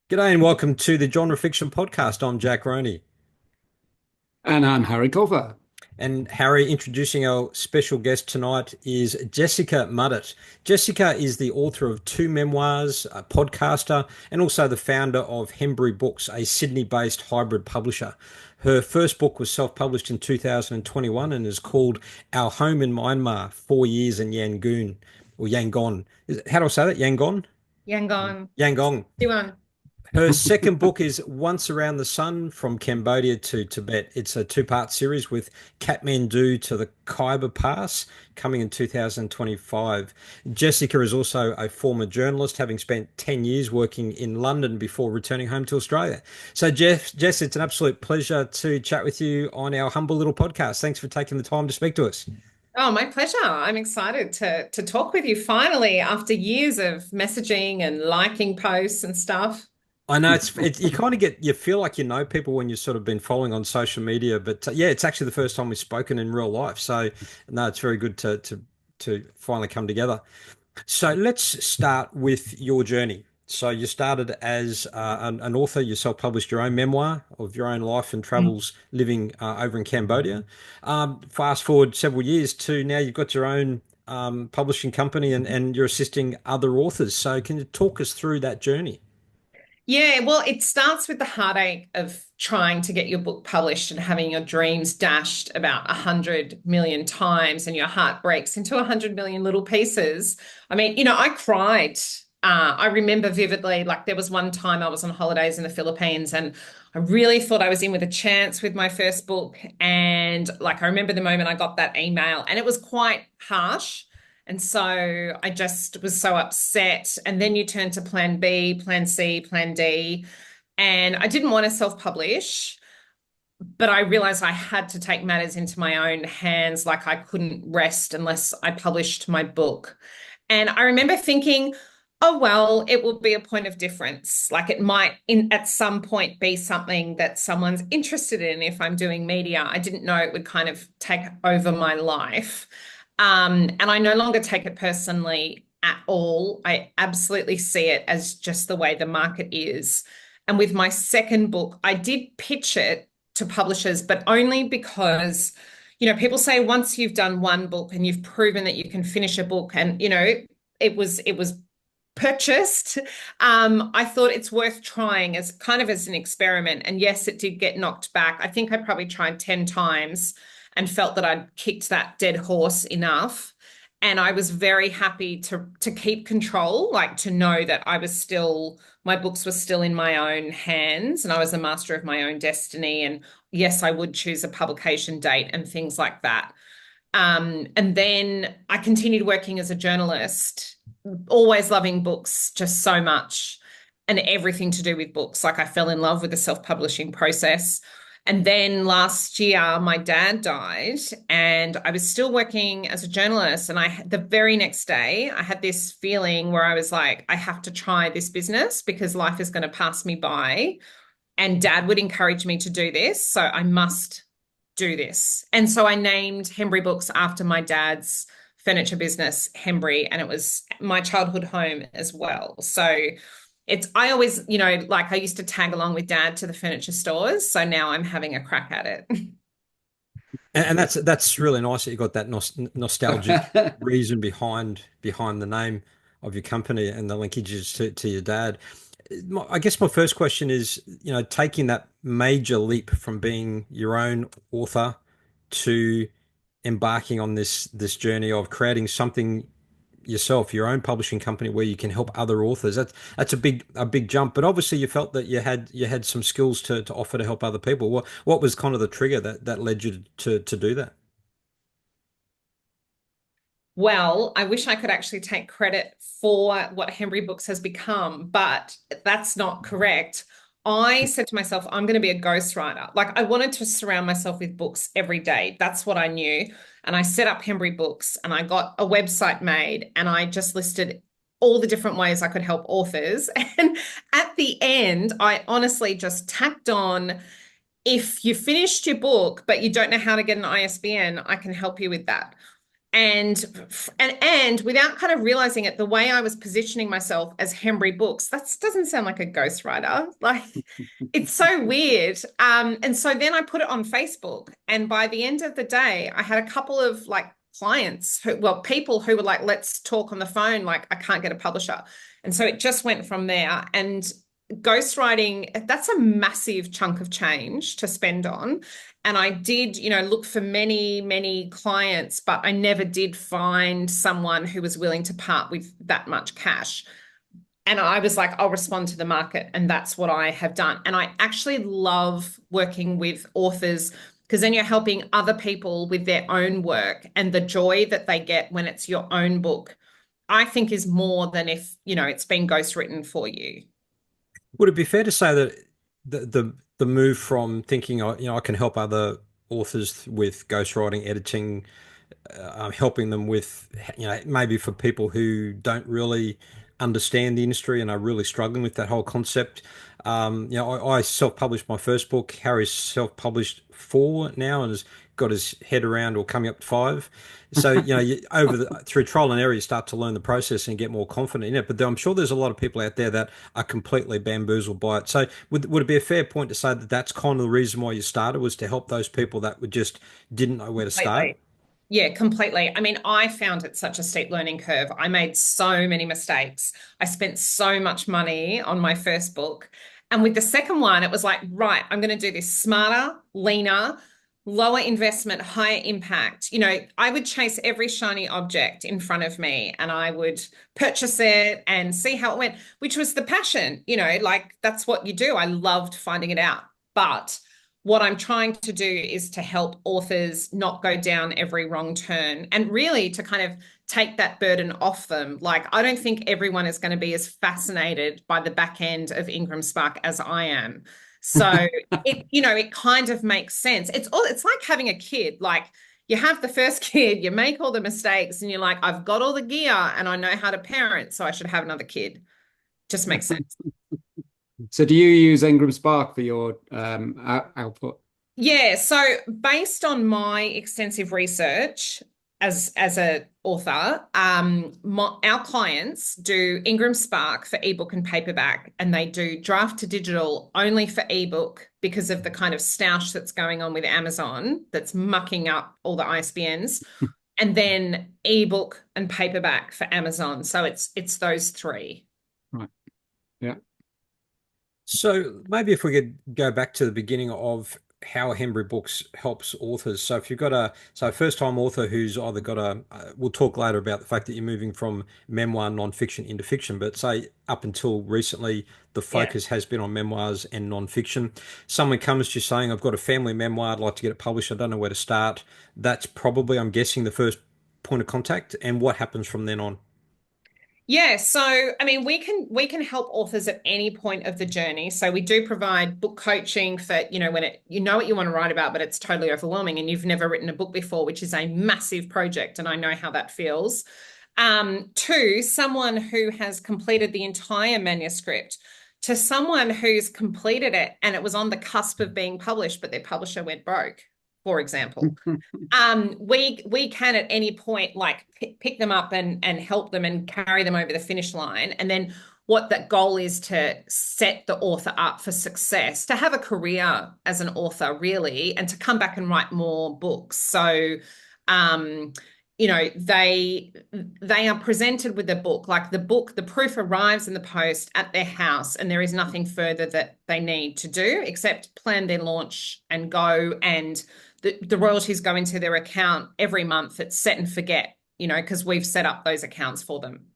G'day and welcome to the Genre Fiction Podcast. I'm Jack Roney. And I'm Harry Colfer. And Harry, introducing our special guest tonight is Jessica Mudditt. Jessica is the author of two memoirs, a podcaster, and also the founder of Hembury Books, a Sydney-based hybrid publisher. Her first book was self-published in 2021 and is called Our Home in Myanmar, 4 Years in Yangon, or Yangon. How do I say that? Yangon? Yangon. Yangon. Yuan. Her second book is Once Around the Sun from Cambodia to Tibet. It's a two-part series with Kathmandu to the Khyber Pass coming in 2025. Jessica is also a former journalist, having spent 10 years working in London before returning home to Australia. So, Jess, it's an absolute pleasure to chat with you on our humble little podcast. Thanks for taking the time to speak to us. Oh, my pleasure. I'm excited to talk with you finally after years of messaging and liking posts and stuff. I know you kind of you feel like you know people when you've sort of been following on social media, but yeah, it's actually the first time we've spoken in real life. So no, it's very good to finally come together. So let's start with your journey. So you started as an author, you self-published your own memoir of your own life and travels living over in Cambodia. Fast forward several years to now you've got your own publishing company and you're assisting other authors. So can you talk us through that journey? Yeah, well, it starts with the heartache of trying to get your book published and having your dreams dashed about 100 million times and your heart breaks into 100 million little pieces. I mean, I cried. I remember vividly, like there was one time I was on holidays in the Philippines and I really thought I was in with a chance with my first book. And like I remember the moment I got that email and it was quite harsh. And so I just was so upset. And then you turn to plan B, plan C, plan D. And I didn't want to self-publish, but I realized I had to take matters into my own hands. Like I couldn't rest unless I published my book. And I remember thinking, oh, well, it will be a point of difference. Like it might at some point be something that someone's interested in if I'm doing media. I didn't know it would kind of take over my life. And I no longer take it personally at all. I absolutely see it as just the way the market is. And with my second book, I did pitch it to publishers, but only because, people say once you've done one book and you've proven that you can finish a book and, it was purchased. I thought it's worth trying as kind of as an experiment. And yes, it did get knocked back. I think I probably tried 10 times and felt that I'd kicked that dead horse enough. And I was very happy to keep control, like to know that my books were still in my own hands and I was a master of my own destiny. And yes, I would choose a publication date and things like that. And then I continued working as a journalist, always loving books just so much and everything to do with books. Like I fell in love with the self-publishing process. And then last year, my dad died, and I was still working as a journalist. And the very next day, I had this feeling where I was like, I have to try this business because life is going to pass me by. And dad would encourage me to do this. So I must do this. And so I named Hembury Books after my dad's furniture business, Hembury, and it was my childhood home as well. So I always, like I used to tag along with dad to the furniture stores. So now I'm having a crack at it. And that's really nice that you got that nostalgic reason behind the name of your company and the linkages to your dad. I guess my first question is, taking that major leap from being your own author to embarking on this journey of creating something yourself, your own publishing company where you can help other authors. That's a big jump. But obviously you felt that you had some skills to offer to help other people. What was kind of the trigger that led you to do that? Well, I wish I could actually take credit for what Hembury Books has become, but that's not correct. I said to myself, I'm going to be a ghostwriter. Like I wanted to surround myself with books every day. That's what I knew. And I set up Hembury Books and I got a website made and I just listed all the different ways I could help authors. And at the end, I honestly just tacked on, if you finished your book, but you don't know how to get an ISBN, I can help you with that. And without kind of realizing it, the way I was positioning myself as Hembury Books, that doesn't sound like a ghostwriter. Like, it's so weird. And so then I put it on Facebook, and by the end of the day, I had a couple of like clients people who were like, let's talk on the phone. Like, I can't get a publisher. And so it just went from there. And ghostwriting, that's a massive chunk of change to spend on. And I did, look for many, many clients, but I never did find someone who was willing to part with that much cash. And I was like, I'll respond to the market. And that's what I have done. And I actually love working with authors, because then you're helping other people with their own work, and the joy that they get when it's your own book, I think, is more than if, it's been ghostwritten for you. Would it be fair to say that the move from thinking, I can help other authors with ghostwriting, editing, helping them with, maybe for people who don't really understand the industry and are really struggling with that whole concept. I self-published my first book. Harry's self-published 4 now and has got his head around, or coming up to 5. So, through trial and error, you start to learn the process and get more confident in it. But I'm sure there's a lot of people out there that are completely bamboozled by it. So would it be a fair point to say that that's kind of the reason why you started, was to help those people that would just didn't know where to start? Yeah, completely. I mean, I found it such a steep learning curve. I made so many mistakes. I spent so much money on my first book. And with the second one, it was like, right, I'm going to do this smarter, leaner, lower investment, higher impact. I would chase every shiny object in front of me, and I would purchase it and see how it went, which was the passion, like that's what you do. I loved finding it out. But what I'm trying to do is to help authors not go down every wrong turn, and really to kind of take that burden off them. Like, I don't think everyone is going to be as fascinated by the back end of Ingram Spark as I am. So it kind of makes sense. It's like having a kid. Like, you have the first kid, you make all the mistakes, and you're like, I've got all the gear and I know how to parent, so I should have another kid. Just makes sense. So do you use Ingram Spark for your output? Yeah, so based on my extensive research as an author, our clients do Ingram Spark for ebook and paperback, and they do draft to digital only for ebook because of the kind of stoush that's going on with Amazon that's mucking up all the ISBNs, and then ebook and paperback for Amazon. So it's those 3. Right. Yeah. So maybe if we could go back to the beginning of how Hembury Books helps authors. So if you've got a first-time author who's either got we'll talk later about the fact that you're moving from memoir non-fiction into fiction, but say up until recently, the focus has been on memoirs and non-fiction. Someone comes to you saying, I've got a family memoir, I'd like to get it published, I don't know where to start. That's probably, I'm guessing, the first point of contact. And what happens from then on? Yeah, so I mean, we can help authors at any point of the journey. So we do provide book coaching for, when you know what you want to write about, but it's totally overwhelming and you've never written a book before, which is a massive project, and I know how that feels. 2, someone who has completed the entire manuscript, to someone who's completed it and it was on the cusp of being published, but their publisher went broke, for example. We can at any point like pick them up and help them and carry them over the finish line. And then what that goal is to set the author up for success, to have a career as an author, really, and to come back and write more books. So, they are presented with a book, like the proof arrives in the post at their house, and there is nothing further that they need to do except plan their launch and go, and the royalties go into their account every month. It's set and forget, because we've set up those accounts for them.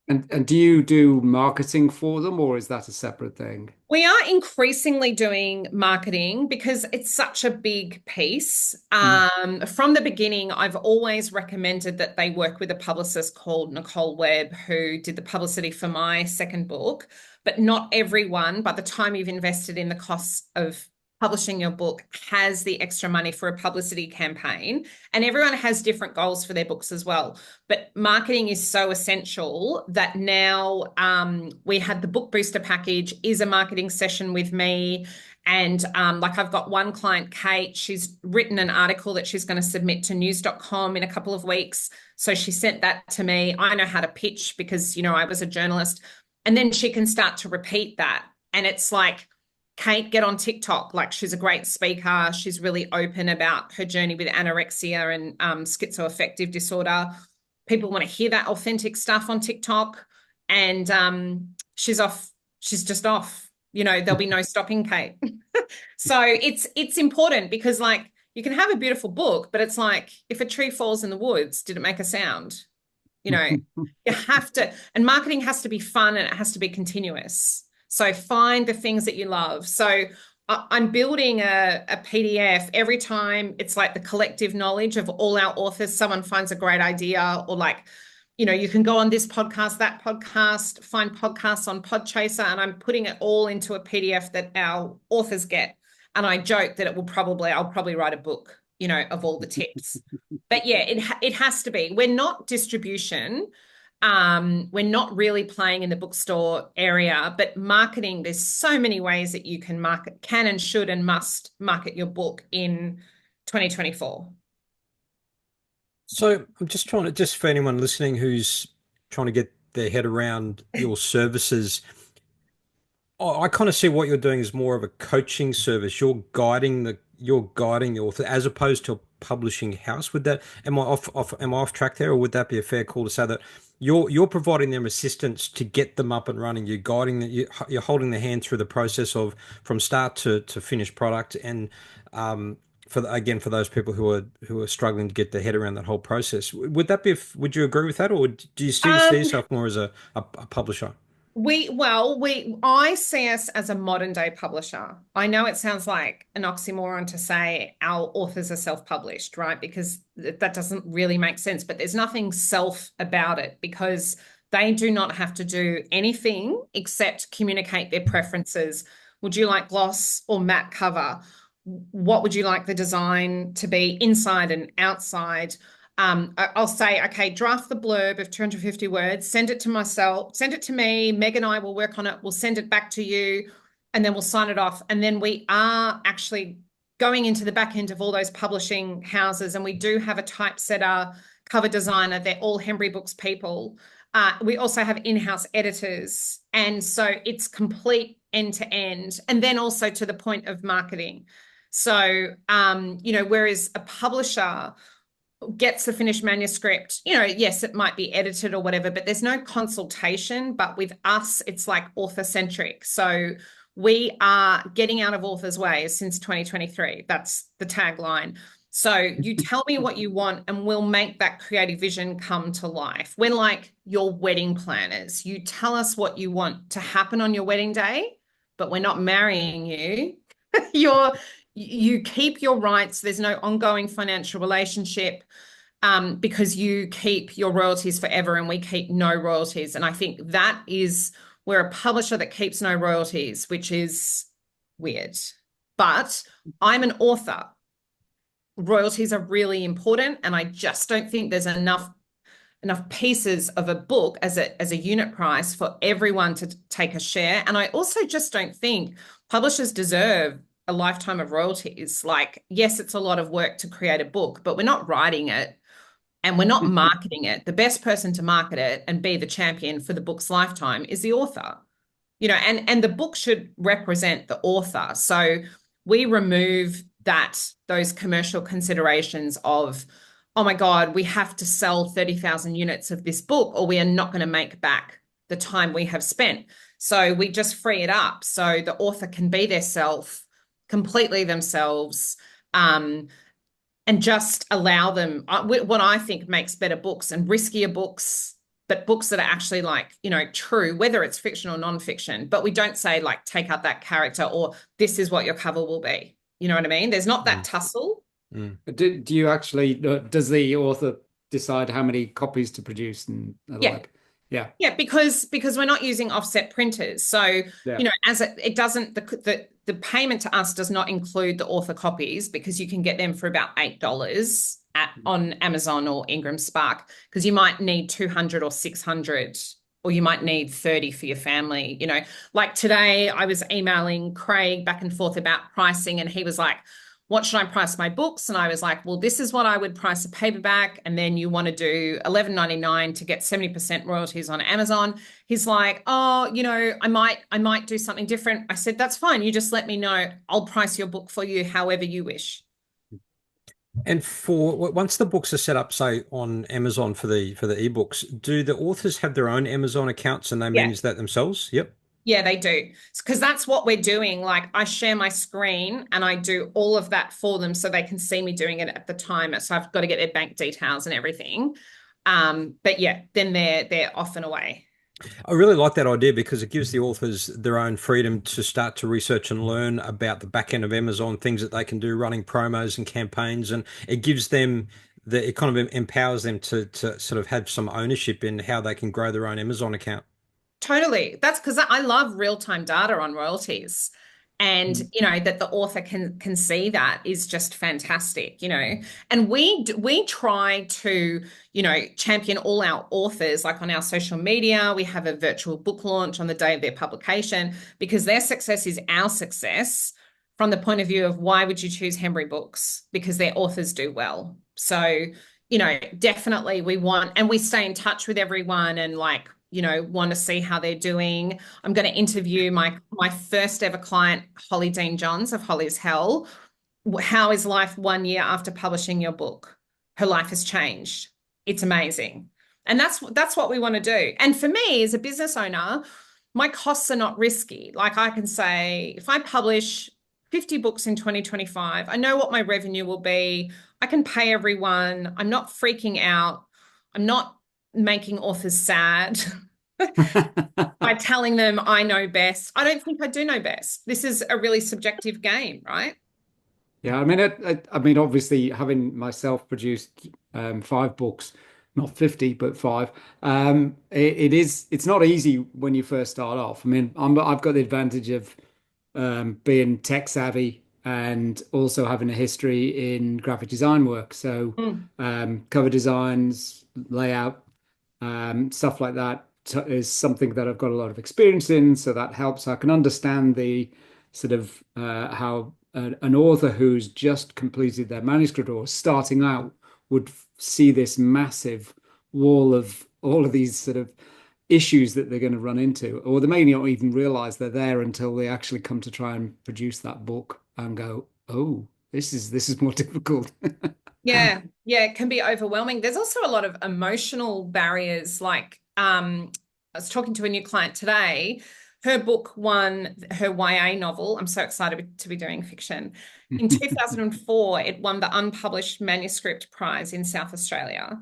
And do you do marketing for them, or is that a separate thing? We are increasingly doing marketing because it's such a big piece. From the beginning, I've always recommended that they work with a publicist called Nicole Webb, who did the publicity for my second book. But not everyone, by the time you've invested in the costs of publishing your book, has the extra money for a publicity campaign, and everyone has different goals for their books as well. But marketing is so essential that now we had the book booster package is a marketing session with me, And like I've got one client, Kate, she's written an article that she's going to submit to news.com in a couple of weeks. So she sent that to me. I know how to pitch because, I was a journalist. And then she can start to repeat that. And it's like, Kate, get on TikTok. Like, she's a great speaker. She's really open about her journey with anorexia and schizoaffective disorder. People want to hear that authentic stuff on TikTok. And she's off. She's just off. There'll be no stopping Kate. So it's important because, like, you can have a beautiful book, but it's like, if a tree falls in the woods, did it make a sound? You have to, and marketing has to be fun and it has to be continuous. So find the things that you love. So I'm building a PDF every time. It's like the collective knowledge of all our authors. Someone finds a great idea, or like, you can go on this podcast, that podcast, find podcasts on Podchaser, and I'm putting it all into a PDF that our authors get. And I joke that I'll probably write a book, of all the tips. But yeah, it has to be. We're not distribution. We're not really playing in the bookstore area, but marketing, there's so many ways that you can and should and must market your book in 2024. So I'm just for anyone listening who's trying to get their head around your services, I kind of see what you're doing as more of a coaching service. You're guiding the author as opposed to a publishing house. Am I off track there, or would that be a fair call to say that you're providing them assistance to get them up and running? You're guiding you're holding their hand through the process of from start to finished product, and for those people who are struggling to get their head around that whole process. Would you agree with that, or do you see yourself more as a publisher? I see us as a modern day publisher. I know it sounds like an oxymoron to say our authors are self-published, right? Because that doesn't really make sense, but there's nothing self about it because they do not have to do anything except communicate their preferences. Would you like gloss or matte cover? What would you like the design to be inside and outside? I'll say, okay, draft the blurb of 250 words, send it to myself, send it to me. Meg and I will work on it. We'll send it back to you, and then we'll sign it off. And then we are actually going into the back end of all those publishing houses. And we do have a typesetter, cover designer. They're all Hembury Books people. We also have in-house editors. And so it's complete end to end. And then also to the point of marketing. So, whereas a publisher gets the finished manuscript, yes, it might be edited or whatever, but there's no consultation. But with us, it's like author-centric. So we are getting out of authors' ways since 2023. That's the tagline. So you tell me what you want and we'll make that creative vision come to life. We're like your wedding planners. You tell us what you want to happen on your wedding day, but we're not marrying you. You keep your rights. There's no ongoing financial relationship because you keep your royalties forever and we keep no royalties. And I think that is where a publisher that keeps no royalties, which is weird. But I'm an author. Royalties are really important. And I just don't think there's enough pieces of a book as a unit price for everyone to take a share. And I also just don't think publishers deserve a lifetime of royalties. Like, yes, it's a lot of work to create a book, but we're not writing it and we're not marketing it. The best person to market it and be the champion for the book's lifetime is the author, and the book should represent the author. So we remove those commercial considerations of, oh my God, we have to sell 30,000 units of this book or we are not going to make back the time we have spent. So we just free it up so the author can be their self, completely themselves, and just allow them what I think makes better books and riskier books, but books that are actually true, whether it's fiction or non-fiction. But we don't say take out that character or this is what your cover will be. You know what I mean? There's not that tussle. Do you actually, does the author decide how many copies to produce and Yeah. Yeah, because we're not using offset printers. So, as it doesn't, the payment to us does not include the author copies because you can get them for about $8 on Amazon or Ingram Spark because you might need 200 or 600 or you might need 30 for your family. You know, like today I was emailing Craig back and forth about pricing, and he was like, what should I price my books? And I was like, well, this is what I would price a paperback. And then you want to do $11.99 to get 70% royalties on Amazon. He's like, oh, you know, I might do something different. I said, that's fine. You just let me know. I'll price your book for you however you wish. And for once the books are set up, say on Amazon for the ebooks, do the authors have their own Amazon accounts and they Yeah. manage that themselves? Yep. Yeah, they do. Because that's what we're doing. Like I share my screen and I do all of that for them so they can see me doing it at the time. So I've got to get their bank details and everything. But yeah, then they're off and away. I really like that idea because it gives the authors their own freedom to start to research and learn about the back end of Amazon, things that they can do, running promos and campaigns, and it gives them it kind of empowers them to sort of have some ownership in how they can grow their own Amazon account. Totally. That's because I love real-time data on royalties. And, you know, that the author can see that is just fantastic, you know. And we try to, you know, champion all our authors, like on our social media. We have a virtual book launch on the day of their publication because their success is our success from the point of view of why would you choose Hembury Books? Because their authors do well. So, you know, definitely we want, and we stay in touch with everyone and like, you know, want to see how they're doing. I'm going to interview my first ever client, Holly Dean Johns of Holly's Hell. How is life 1 year after publishing your book? Her life has changed. It's amazing. And that's what we want to do. And for me as a business owner, my costs are not risky. Like I can say, if I publish 50 books in 2025, I know what my revenue will be. I can pay everyone. I'm not freaking out. I'm not making authors sad by telling them I know best. I don't think I do know best. This is a really subjective game, right? Yeah, I mean, obviously, having myself produced 5 books, not 50, but 5, it's not easy when you first start off. I mean, I've got the advantage of being tech savvy and also having a history in graphic design work. So cover designs, layout, stuff like that is something that I've got a lot of experience in. So that helps. I can understand the sort of how an author who's just completed their manuscript or starting out would see this massive wall of all of these sort of issues that they're going to run into, or they may not even realize they're there until they actually come to try and produce that book and go, oh, this is more difficult. Yeah, it can be overwhelming. There's also a lot of emotional barriers. Like I was talking to a new client today. Her book won her YA novel. I'm so excited to be doing fiction. In 2004, it won the Unpublished Manuscript Prize in South Australia.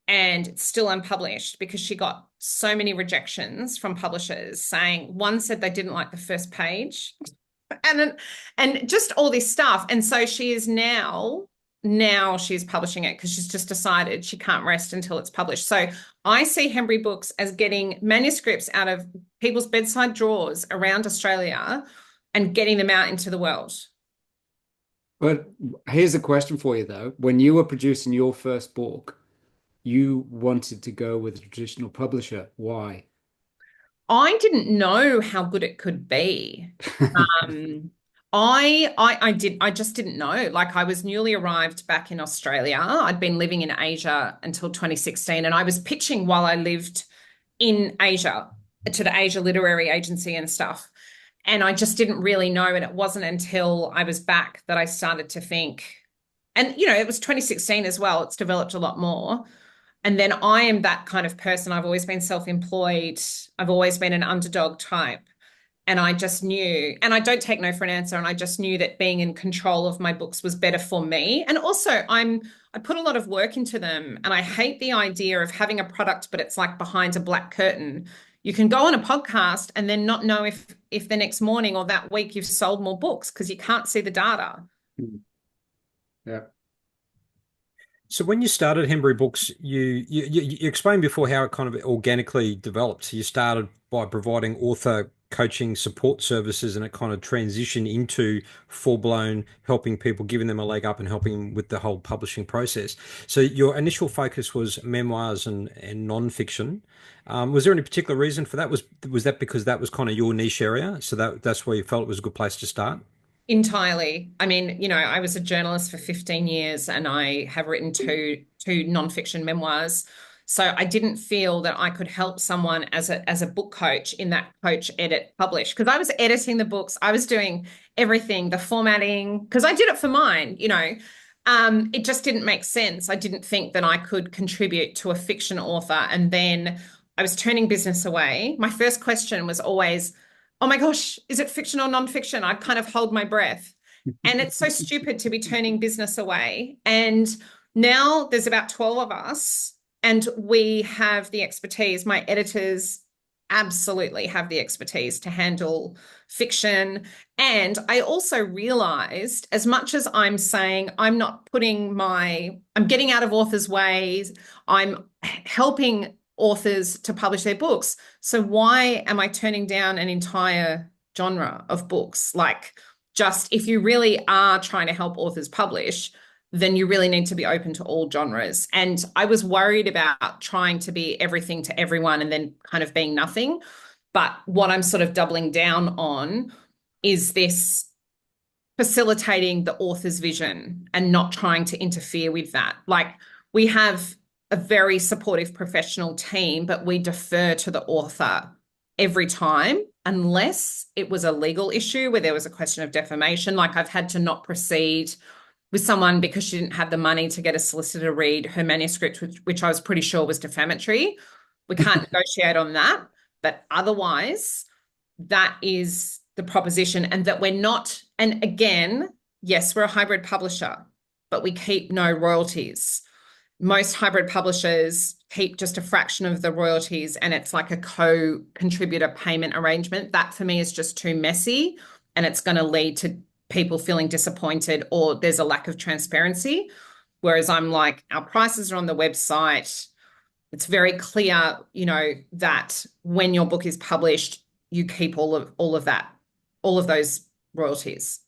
And it's still unpublished because she got so many rejections from publishers saying, one said they didn't like the first page and just all this stuff. And so she is now she's publishing it because she's just decided she can't rest until it's published. So I see Hembury Books as getting manuscripts out of people's bedside drawers around Australia and getting them out into the world. But here's a question for you, though. When you were producing your first book, you wanted to go with a traditional publisher. Why? I didn't know how good it could be. I just didn't know. Like I was newly arrived back in Australia. I'd been living in Asia until 2016, and I was pitching while I lived in Asia to the Asia Literary Agency and stuff. And I just didn't really know. And it wasn't until I was back that I started to think, and you know, it was 2016 as well. It's developed a lot more. And then I am that kind of person. I've always been self-employed. I've always been an underdog type. And I just knew, and I don't take no for an answer. And I just knew that being in control of my books was better for me. And also I put a lot of work into them. And I hate the idea of having a product, but it's like behind a black curtain. You can go on a podcast and then not know if the next morning or that week you've sold more books because you can't see the data. Yeah. So when you started Hembury Books, you explained before how it kind of organically developed. So you started by providing author coaching support services, and it kind of transitioned into full-blown helping people, giving them a leg up and helping them with the whole publishing process. So your initial focus was memoirs and non-fiction. Was there any particular reason for that? Was that because that was kind of your niche area? So that's where you felt it was a good place to start? Entirely. I mean, I was a journalist for 15 years and I have written two nonfiction memoirs. So I didn't feel that I could help someone as a book coach in that coach, edit, publish, because I was editing the books. I was doing everything, the formatting, because I did it for mine. It just didn't make sense. I didn't think that I could contribute to a fiction author. And then I was turning business away. My first question was always, oh my gosh, is it fiction or nonfiction? I'd kind of hold my breath. And it's so stupid to be turning business away. And now there's about 12 of us and we have the expertise. My editors absolutely have the expertise to handle fiction. And I also realized, as much as I'm saying I'm getting out of authors' ways, I'm helping authors to publish their books. So why am I turning down an entire genre of books? Like, just if you really are trying to help authors publish, then you really need to be open to all genres. And I was worried about trying to be everything to everyone and then kind of being nothing. But what I'm sort of doubling down on is this facilitating the author's vision and not trying to interfere with that. Like, we have a very supportive professional team, but we defer to the author every time, unless it was a legal issue where there was a question of defamation. Like, I've had to not proceed with someone because she didn't have the money to get a solicitor to read her manuscript, which I was pretty sure was defamatory. We can't negotiate on that. But otherwise, that is the proposition. And that we're not, and again, yes, we're a hybrid publisher, but we keep no royalties. Most hybrid publishers keep just a fraction of the royalties and it's like a co-contributor payment arrangement. That for me is just too messy and it's going to lead to people feeling disappointed or there's a lack of transparency. Whereas I'm like, our prices are on the website. It's very clear, that when your book is published, you keep all of that, all of those royalties.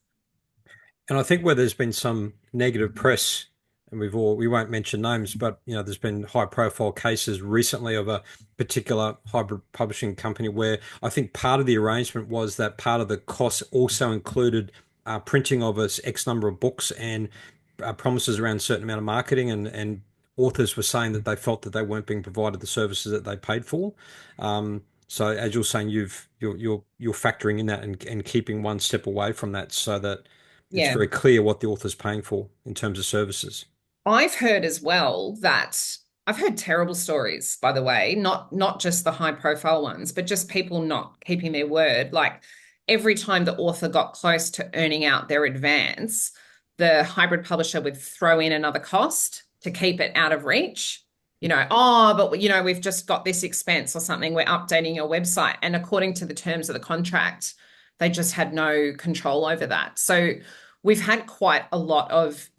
And I think where there's been some negative press, and we won't mention names, but there's been high profile cases recently of a particular hybrid publishing company where I think part of the arrangement was that part of the cost also included printing of us X number of books and promises around a certain amount of marketing, and authors were saying that they felt that they weren't being provided the services that they paid for. So as you're saying, you're factoring in that and keeping one step away from that so that it's very clear what the author's paying for in terms of services. I've heard as well that I've heard terrible stories, by the way, not just the high profile ones, but just people not keeping their word. Like, every time the author got close to earning out their advance, the hybrid publisher would throw in another cost to keep it out of reach. We've just got this expense or something. We're updating your website. And according to the terms of the contract, they just had no control over that. So we've had quite a lot of,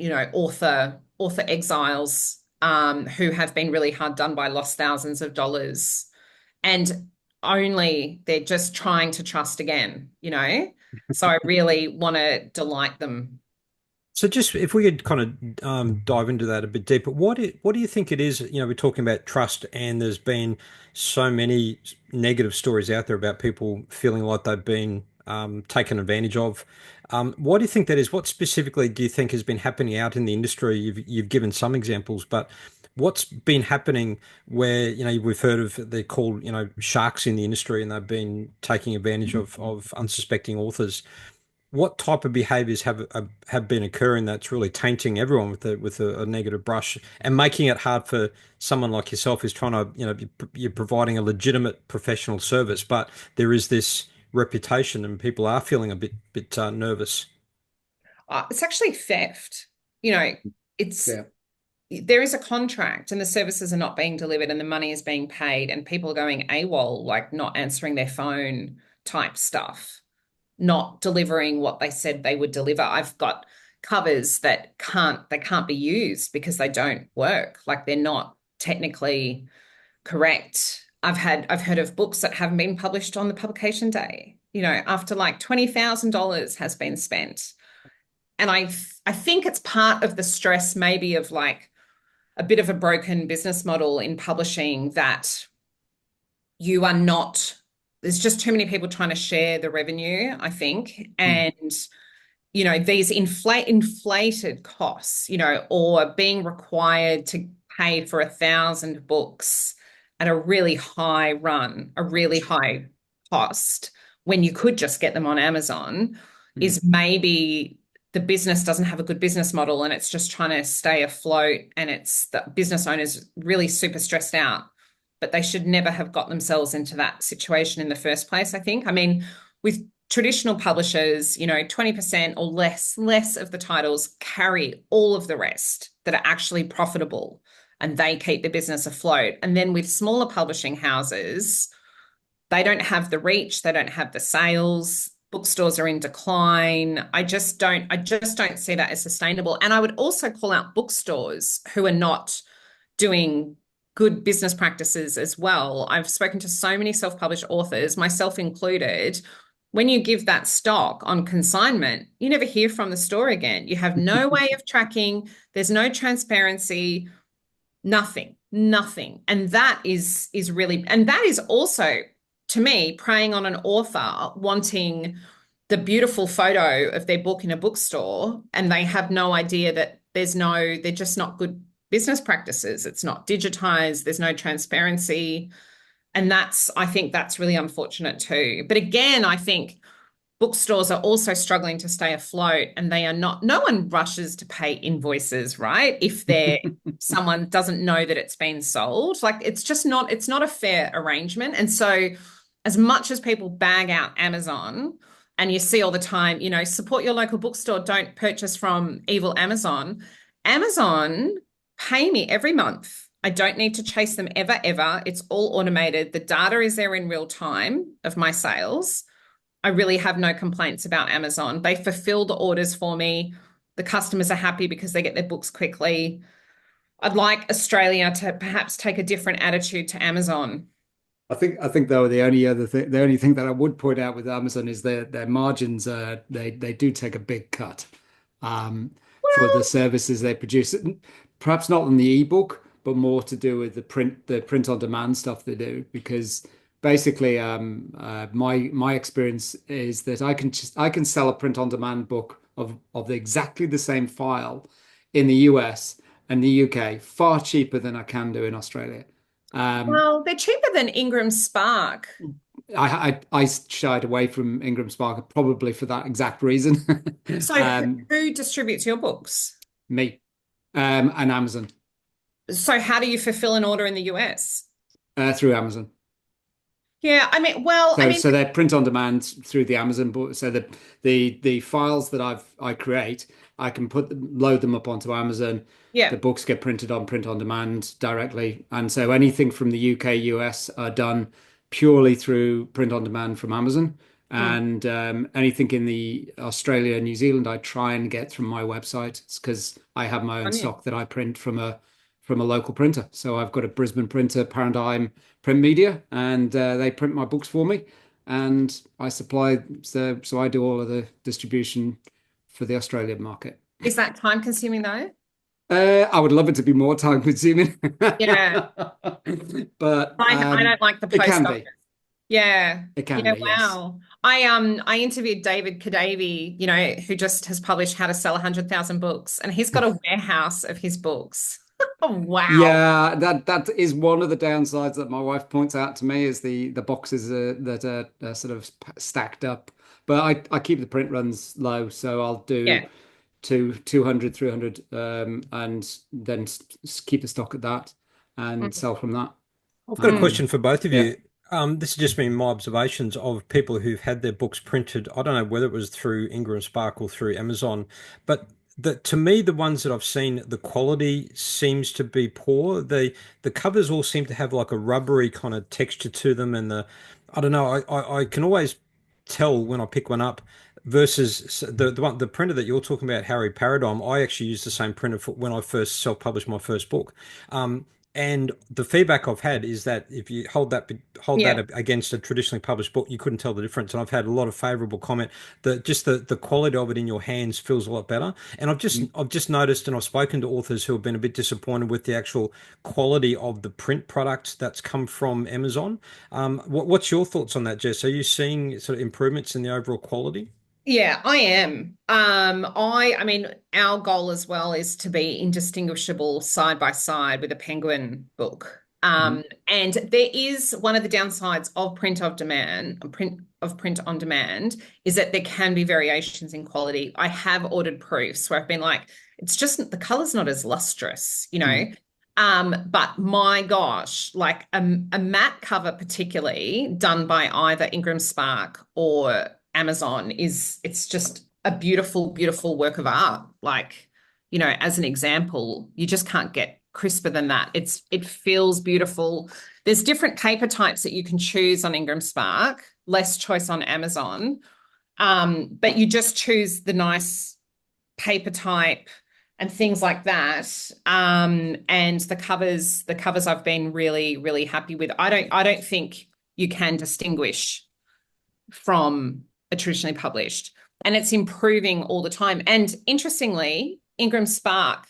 author exiles who have been really hard done by, lost thousands of dollars. And only they're just trying to trust again, So I really want to delight them. So just if we could kind of dive into that a bit deeper, what do you think it is? We're talking about trust, and there's been so many negative stories out there about people feeling like they've been taken advantage of. What do you think that is? What specifically do you think has been happening out in the industry? You've given some examples, but what's been happening where, we've heard of, they're called, sharks in the industry, and they've been taking advantage of unsuspecting authors. What type of behaviors have been occurring that's really tainting everyone with a negative brush and making it hard for someone like yourself who's trying to, you're providing a legitimate professional service, but there is this reputation and people are feeling a bit nervous? It's actually theft. There is a contract and the services are not being delivered and the money is being paid and people are going AWOL, like not answering their phone type stuff, not delivering what they said they would deliver. I've got covers that can't be used because they don't work. Like, they're not technically correct. I've heard of books that haven't been published on the publication day, after like $20,000 has been spent. And I think it's part of the stress maybe of like a bit of a broken business model in publishing that you are not, there's just too many people trying to share the revenue, I think. Mm. And, these inflated costs, or being required to pay for 1,000 books at a really high run, a really high cost, when you could just get them on Amazon, Mm. is maybe the business doesn't have a good business model and it's just trying to stay afloat, and it's the business owners really super stressed out, but they should never have got themselves into that situation in the first place, I think. I mean, with traditional publishers, 20% or less of the titles carry all of the rest that are actually profitable, and they keep the business afloat. And then with smaller publishing houses, they don't have the reach, they don't have the sales, bookstores are in decline. I just don't see that as sustainable. And I would also call out bookstores who are not doing good business practices as well. I've spoken to so many self-published authors, myself included. When you give that stock on consignment, you never hear from the store again. You have no way of tracking, there's no transparency, nothing. And that is really, and that is also, to me, preying on an author wanting the beautiful photo of their book in a bookstore, and they have no idea that they're just not good business practices. It's not digitized, there's no transparency. And I think that's really unfortunate too. But again, I think bookstores are also struggling to stay afloat, and no one rushes to pay invoices, right? If someone doesn't know that it's been sold, like it's not a fair arrangement. And so as much as people bag out Amazon, and you see all the time, support your local bookstore, don't purchase from evil Amazon. Amazon pay me every month. I don't need to chase them ever. It's all automated. The data is there in real time of my sales. I really have no complaints about Amazon. They fulfill the orders for me. The customers are happy because they get their books quickly. I'd like Australia to perhaps take a different attitude to Amazon. I think though the only thing that I would point out with Amazon is their margins. They do take a big cut for the Well, services they produce. Perhaps not on the ebook, but more to do with the print on demand stuff they do. Because basically, my experience is that I can sell a print on demand book of exactly the same file in the US and the UK far cheaper than I can do in Australia. Um, they're cheaper than Ingram Spark. I shied away from Ingram Spark probably for that exact reason. So Um, who distributes your books? Me, and Amazon, So how do you fulfill an order in the US? through Amazon. Yeah, So they're print on demand through the Amazon book. So the files that I create, I can load them up onto Amazon. The yeah. books get printed on print on demand directly, and so anything from the UK, US are done purely through print on demand from Amazon. Mm. And anything in the Australia, New Zealand, I try and get from my website because I have my own On you. stock that I print from a local printer. So I've got a Brisbane printer, Paradigm Print Media, and they print my books for me, and I supply. So I do all of the distribution for the Australian market. Is that time consuming though? I would love it to be more time consuming, Yeah. but I don't like the it post can office. be. Yeah. It can Yeah, be, yes. wow. I interviewed David Kadavy, who just has published How to Sell 100,000 Books, and he's got a warehouse of his books. Oh, wow. Yeah, that is one of the downsides that my wife points out to me is the boxes that are sort of stacked up. But I keep the print runs low, so I'll do Yeah. 200, 300, and then keep the stock at that and Mm. sell from that. I've got a Mm. question for both of Yeah. you. This has just been my observations of people who've had their books printed. I don't know whether it was through Ingram Spark or through Amazon, but to me, the ones that I've seen, the quality seems to be poor. The covers all seem to have like a rubbery kind of texture to them, and I don't know. I can always tell when I pick one up versus the printer that you're talking about, Harry Paradigm. I actually used the same printer for when I first self-published my first book. And the feedback I've had is that if you hold Yeah. that against a traditionally published book, you couldn't tell the difference. And I've had a lot of favorable comment that just the quality of it in your hands feels a lot better. And I've just noticed, and I've spoken to authors who have been a bit disappointed with the actual quality of the print product that's come from Amazon. What's your thoughts on that, Jess? Are you seeing sort of improvements in the overall quality? Yeah, I am. I mean, our goal as well is to be indistinguishable side by side with a Penguin book. Mhm. And there is one of the downsides of print on demand is that there can be variations in quality. I have ordered proofs where I've been like, it's just the color's not as lustrous, you know. Mhm. But my gosh, like a matte cover, particularly done by either Ingram Spark or Amazon, it's just a beautiful, beautiful work of art. Like, you know, as an example, you just can't get crisper than that. It feels beautiful. There's different paper types that you can choose on Ingram Spark, less choice on Amazon. But you just choose the nice paper type and things like that. And the covers I've been really, really happy with. I don't think you can distinguish from a traditionally published, and it's improving all the time. And interestingly, Ingram Spark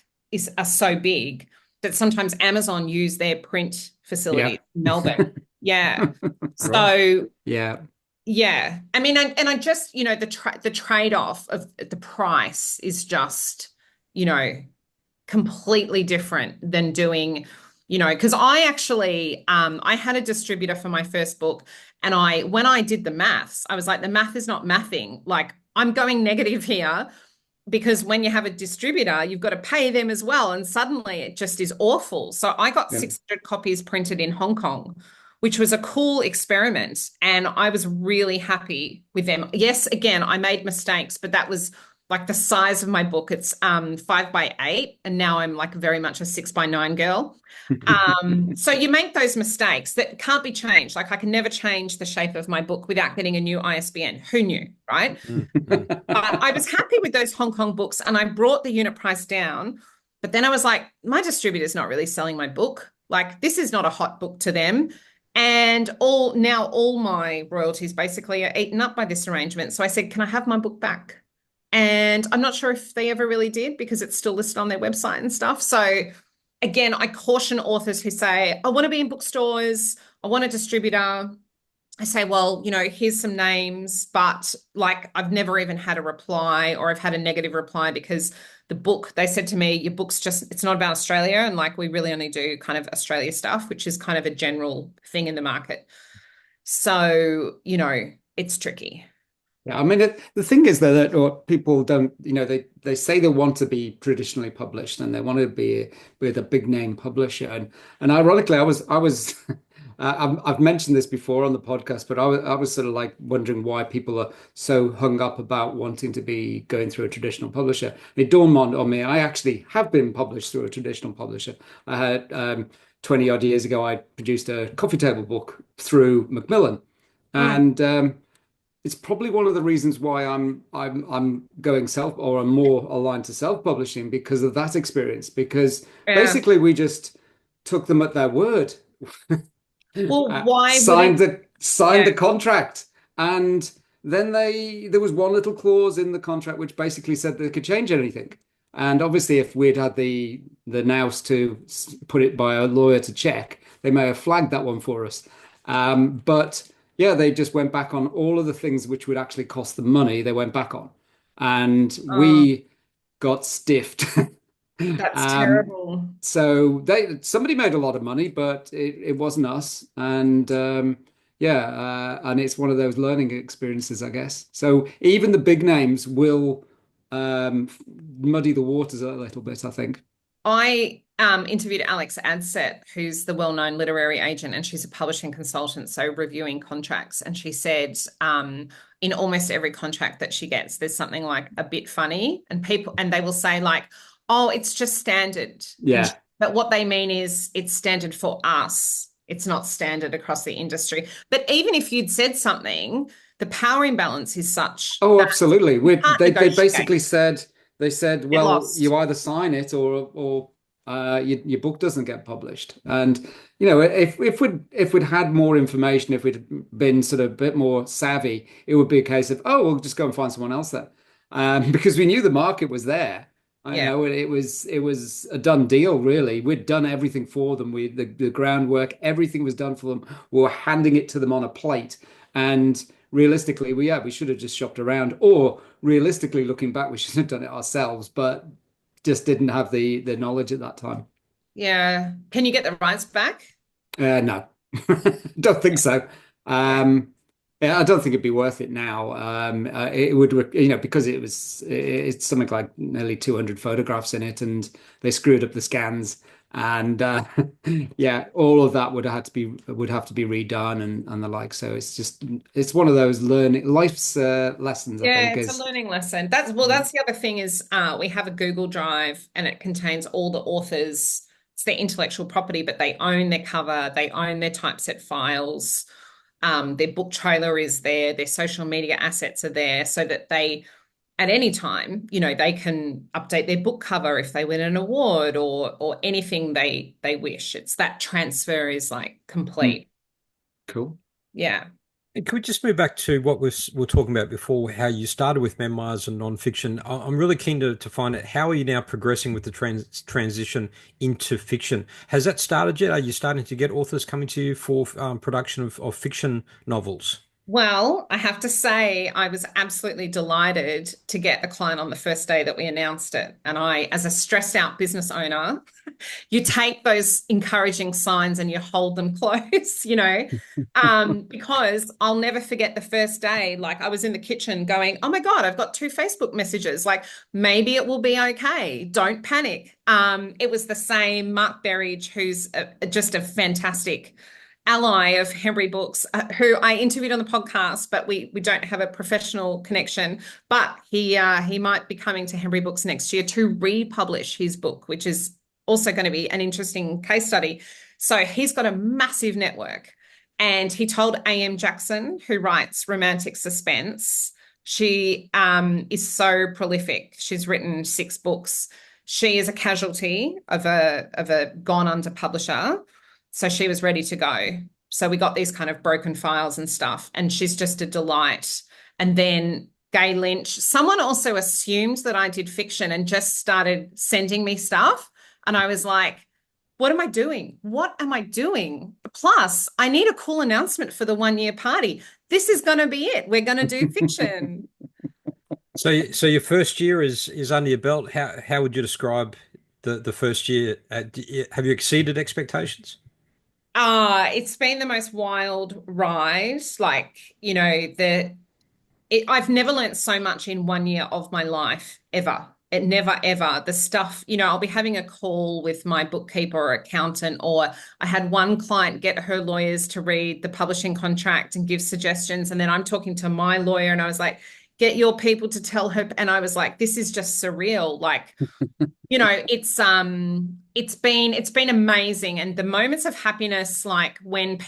are so big that sometimes Amazon use their print Yeah. facility in Melbourne. Yeah. Right. So Yeah. yeah, I mean, and I just, you know, the trade-off of the price is just, you know, completely different than doing, you know, because I actually I had a distributor for my first book, and when I did the maths, I was like, the math is not mathing. Like, I'm going negative here because when you have a distributor, you've got to pay them as well. And suddenly it just is awful. So I got Yeah. 600 copies printed in Hong Kong, which was a cool experiment. And I was really happy with them. Yes, again, I made mistakes, but that was like the size of my book. It's 5 by 8. And now I'm like very much a 6 by 9 girl. So you make those mistakes that can't be changed. Like, I can never change the shape of my book without getting a new ISBN. Who knew, right? Mm, mm. I was happy with those Hong Kong books, and I brought the unit price down. But then I was like, my distributor's not really selling my book. Like, this is not a hot book to them. And all my royalties basically are eaten up by this arrangement. So I said, can I have my book back? And I'm not sure if they ever really did, because it's still listed on their website and stuff. So again, I caution authors who say, I want to be in bookstores, I want a distributor. I say, well, you know, here's some names, but like, I've never even had a reply, or I've had a negative reply because the book, they said to me, your book's just, it's not about Australia. And like, we really only do kind of Australia stuff, which is kind of a general thing in the market. So, you know, it's tricky. Yeah, I mean, the thing is though that or people don't, you know, they say they want to be traditionally published and they want to be with a big name publisher, and ironically, I was I've mentioned this before on the podcast, but I was sort of like wondering why people are so hung up about wanting to be going through a traditional publisher. It dawned on me, I actually have been published through a traditional publisher. I had 20 odd years ago, I produced a coffee table book through Macmillan, Mm. and it's probably one of the reasons why I'm going self, or I'm more aligned to self-publishing, because of that experience. Because Yeah. basically we just took them at their word, Well, why signed wouldn't, the yeah. contract, and then there was one little clause in the contract which basically said they could change anything. And obviously, if we'd had the nous to put it by a lawyer to check, they may have flagged that one for us. But yeah, they just went back on all of the things which would actually cost them money. They went back on, and Oh, we got stiffed. that's Um, terrible. so somebody made a lot of money, but it wasn't us. And yeah, and it's one of those learning experiences, I guess. So even the big names will muddy the waters a little bit, I think. I interviewed Alex Adset, who's the well-known literary agent, and she's a publishing consultant, so reviewing contracts. And she said, in almost every contract that she gets, there's something like a bit funny, and they will say like, "Oh, it's just standard." Yeah. But what they mean is it's standard for us. It's not standard across the industry. But even if you'd said something, the power imbalance is such Oh, that absolutely. you can't They negotiate. basically said, they said, Get well, lost. you either sign it or your book doesn't get published. And if we'd had more information, if we'd been sort of a bit more savvy, it would be a case of, oh, we'll just go and find someone else then, because we knew the market was there. I Yeah. know it was a done deal, really. We'd done everything for them. The groundwork, everything was done for them. We were handing it to them on a plate. And realistically, we should have just shopped around. Or realistically, looking back, we should have done it ourselves, but just didn't have the knowledge at that time. Yeah. Can you get the rights back? No, don't think so. Yeah. Yeah, I don't think it'd be worth it now. It would, because it's something like nearly 200 photographs in it, and they screwed up the scans, and yeah, all of that would have to be redone and the like. So it's one of those learning life's lessons, I Yeah, think, it's a is. learning lesson. That's the other thing is we have a Google Drive and it contains all the authors. It's their intellectual property, but they own their cover, they own their typeset files. Their book trailer is there, their social media assets are there, so that they, at any time, they can update their book cover if they win an award or anything they wish. It's that transfer is like Hmm, complete. cool. Yeah. And can we just move back to what we were talking about before, how you started with memoirs and nonfiction? I'm really keen to find out, how are you now progressing with the transition into fiction? Has that started yet? Are you starting to get authors coming to you for production of fiction novels? Well, I have to say, I was absolutely delighted to get a client on the first day that we announced it. And I, as a stressed out business owner, you take those encouraging signs and you hold them close, because I'll never forget the first day. Like I was in the kitchen going, oh my God, I've got 2 Facebook messages. Like maybe it will be okay. Don't panic. It was the same Mark Berridge, who's just a fantastic ally of Hembury Books, who I interviewed on the podcast, but we don't have a professional connection. But he might be coming to Hembury Books next year to republish his book, which is also going to be an interesting case study. So he's got a massive network. And he told A.M. Jackson, who writes romantic suspense, she is so prolific. She's written 6 books. She is a casualty of a gone under publisher. So she was ready to go. So we got these kind of broken files and stuff. And she's just a delight. And then Gay Lynch, someone also assumed that I did fiction and just started sending me stuff. And I was like, what am I doing? What am I doing? Plus, I need a cool announcement for the 1 year party. This is going to be it. We're going to do fiction. So your first year is under your belt. How would you describe the first year? Have you exceeded expectations? It's been the most wild ride. Like, I've never learned so much in 1 year of my life, ever. It never, ever. The stuff, I'll be having a call with my bookkeeper or accountant, or I had one client get her lawyers to read the publishing contract and give suggestions. And then I'm talking to my lawyer and I was like, get your people to tell her. And I was like, this is just surreal. Like, it's been amazing. And the moments of happiness, like when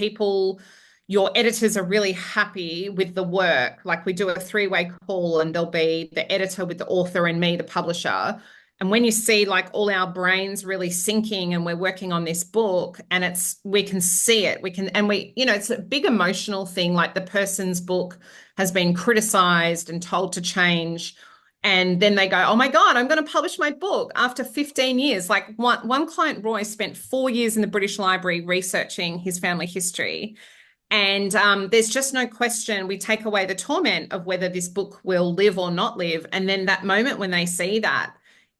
your editors are really happy with the work, like we do a 3-way call and there'll be the editor with the author and me, the publisher. And when you see like all our brains really sinking and we're working on this book and we can see it, it's a big emotional thing. Like the person's book has been criticized and told to change. And then they go, oh my God, I'm going to publish my book after 15 years. Like one client, Roy, spent 4 years in the British Library researching his family history. And there's just no question. We take away the torment of whether this book will live or not live. And then that moment when they see that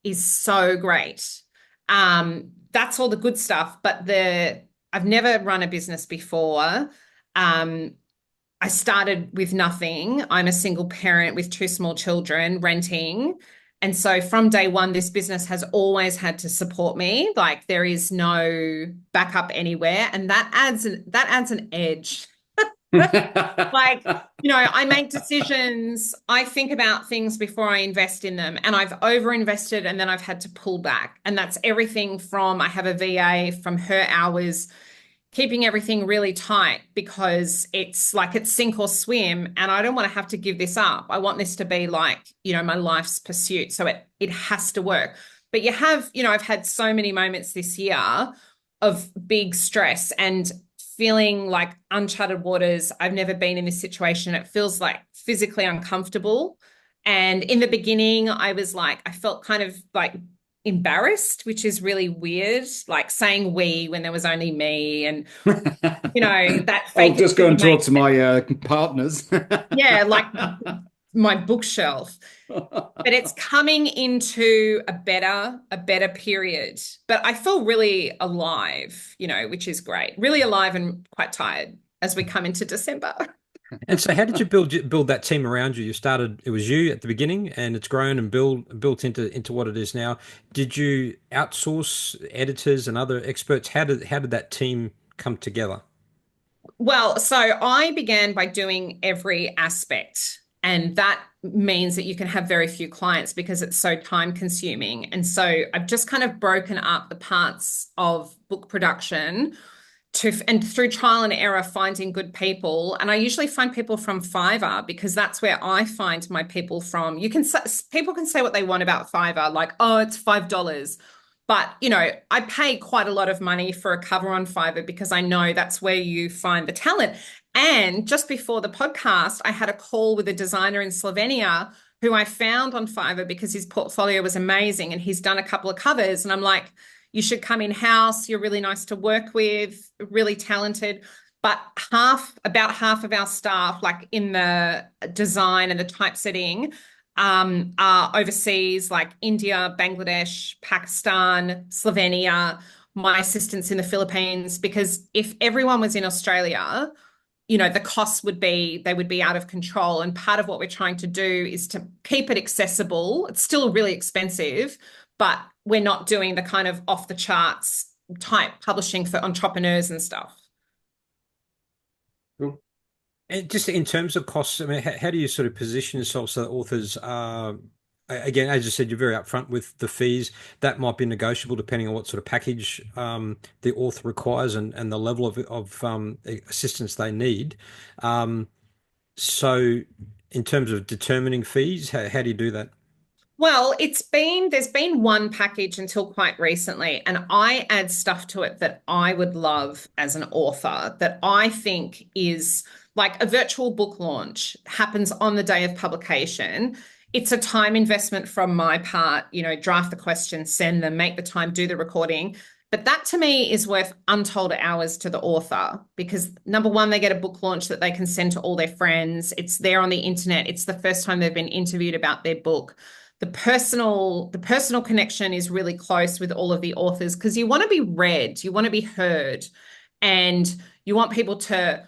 is so great. That's all the good stuff. But I've never run a business before. I started with nothing. I'm a single parent with 2 small children renting. And so from day one, this business has always had to support me. Like there is no backup anywhere. And that adds an edge. Like, I make decisions. I think about things before I invest in them. And I've overinvested and then I've had to pull back. And that's everything from, I have a VA, from her hours, keeping everything really tight because it's like it's sink or swim. And I don't want to have to give this up. I want this to be like, my life's pursuit. So it has to work. But you have, I've had so many moments this year of big stress and feeling like uncharted waters. I've never been in this situation. It feels like physically uncomfortable. And in the beginning, I felt kind of like embarrassed, which is really weird, like saying we when there was only me, and that I'll fake just go and talk to makes my partners. yeah, like my bookshelf. But it's coming into a better period. But I feel really alive, which is great. Really alive and quite tired as we come into December. And so, how did you build that team around you? It was you at the beginning, and it's grown and built into what it is now. Did you outsource editors and other experts? How did that team come together? Well, so I began by doing every aspect, and that means that you can have very few clients because it's so time consuming. And so I've just kind of broken up the parts of book production and through trial and error, finding good people. And I usually find people from Fiverr because that's where I find my people from. People can say what they want about Fiverr, like, oh, it's $5. But, I pay quite a lot of money for a cover on Fiverr because I know that's where you find the talent. And just before the podcast, I had a call with a designer in Slovenia who I found on Fiverr because his portfolio was amazing and he's done a couple of covers. And I'm like, you should come in-house. You're really nice to work with, really talented. But about half of our staff, like in the design and the typesetting, are overseas, like India, Bangladesh, Pakistan, Slovenia, my assistants in the Philippines, because if everyone was in Australia, the costs would be out of control. And part of what we're trying to do is to keep it accessible. It's still really expensive, but we're not doing the kind of off the charts type publishing for entrepreneurs and stuff. Cool. And just in terms of costs, I mean, how do you sort of position yourself so that authors are, again, as you said, you're very upfront with the fees. That might be negotiable depending on what sort of package the author requires and the level of assistance they need. So in terms of determining fees, how do you do that? Well, there's been one package until quite recently, and I add stuff to it that I would love as an author that I think is like a virtual book launch happens on the day of publication. It's a time investment from my part, draft the questions, send them, make the time, do the recording. But that to me is worth untold hours to the author because number one, they get a book launch that they can send to all their friends. It's there on the internet. It's the first time they've been interviewed about their book. The personal connection is really close with all of the authors because you want to be read, you want to be heard, and you want people to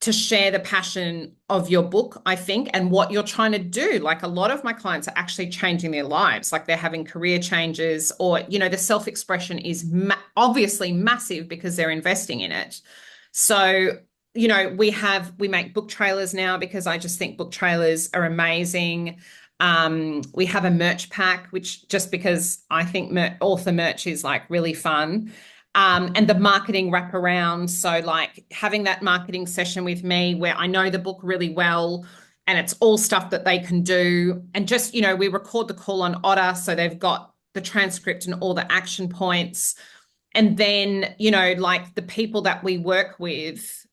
share the passion of your book, I think, and what you're trying to do. Like a lot of my clients are actually changing their lives, like they're having career changes or, the self-expression is obviously massive because they're investing in it. So, we make book trailers now because I just think book trailers are amazing. We have a merch pack, which just because I think author merch is like really fun. And the marketing wraparound. So like having that marketing session with me where I know the book really well and it's all stuff that they can do. And just, we record the call on Otter. So they've got the transcript and all the action points. And then, like the people that we work with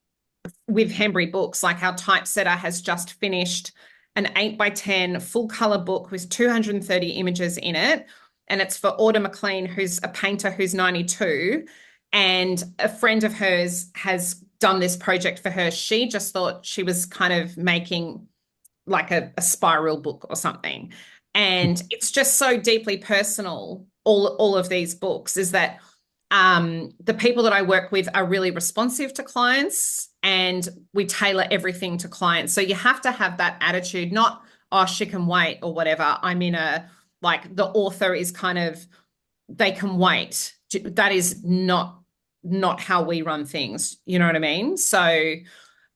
Hembury Books, like our typesetter has just finished an 8x10 full color book with 230 images in it. And it's for Autumn McLean, who's a painter who's 92. And a friend of hers has done this project for her. She just thought she was kind of making like a spiral book or something. And it's just so deeply personal, all of these books, is that the people that I work with are really responsive to clients and we tailor everything to clients. So you have to have that attitude, not, oh, she can wait or whatever. I'm in like the author is kind of, they can wait. That is not how we run things. You know what I mean? So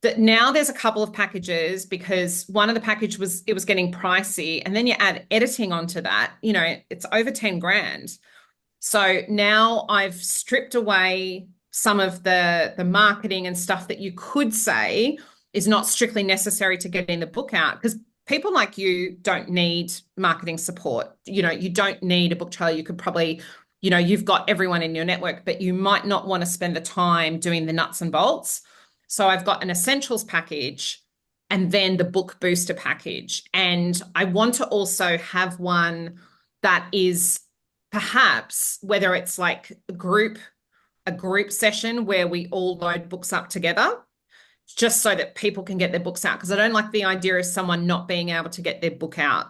that now there's a couple of packages because one of the package was getting pricey. And then you add editing onto that, it's over 10 grand. So now I've stripped away some of the marketing and stuff that you could say is not strictly necessary to getting the book out. Because people like you don't need marketing support. You know, you don't need a book trailer. You could probably, you know, you've got everyone in your network, but you might not want to spend the time doing the nuts and bolts. So I've got an essentials package and then the book booster package. And I want to also have one that is perhaps, whether it's like a group session where we all load books up together, just so that people can get their books out. Because I don't like the idea of someone not being able to get their book out.